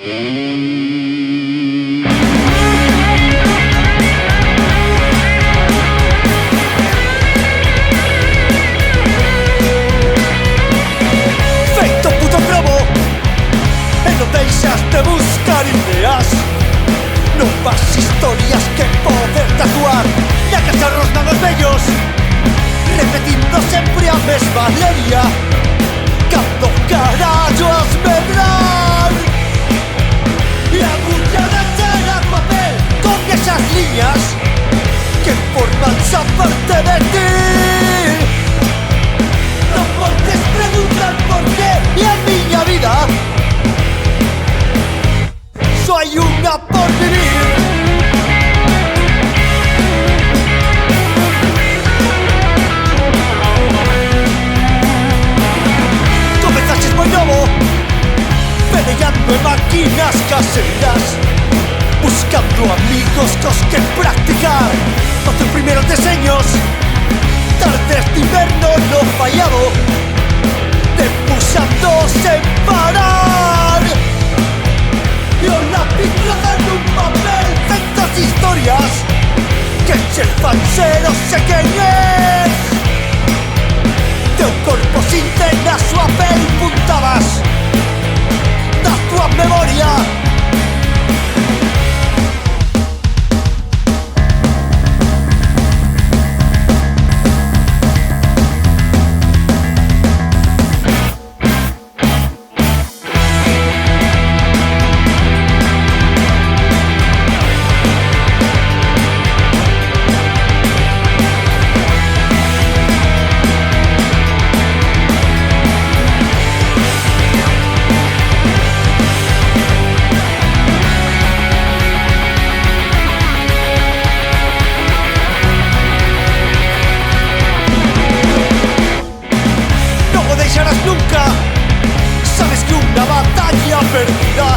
Feito puto cromo e non deixas de buscar ideas. Non vas historias que poder tatuar e a cacharros nanos bellos repetindo sempre a mesma leria. Cando carallo as medrar e agulla de cera a papel con esas liñas que forman xa parte de ti. Non podes preguntar por qué e en miña vida só hai unha por vivir. Comezaches moi novo, peleando en máquinas caseiras, buscando amigos cos que practicar os teus primeiros deseños. Tardes de inverno no fallado, depuxando sen parar e o lápiz rodando un papel, feitas historias que che fan ser o sei quen és. Teu corpo sinte na súa pel puntadas da tua memoria. Nunca sabes que unha batalla perdida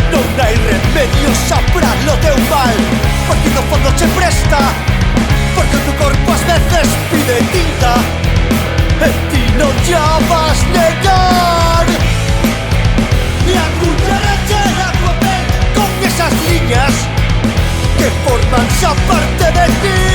non hai remedio xa para lo teu mal, porque no fondo che presta, porque o teu corpo ás veces pide tinta e ti non xa vas negar. E acuñarase na tua pel con esas liñas que forman xa parte de ti.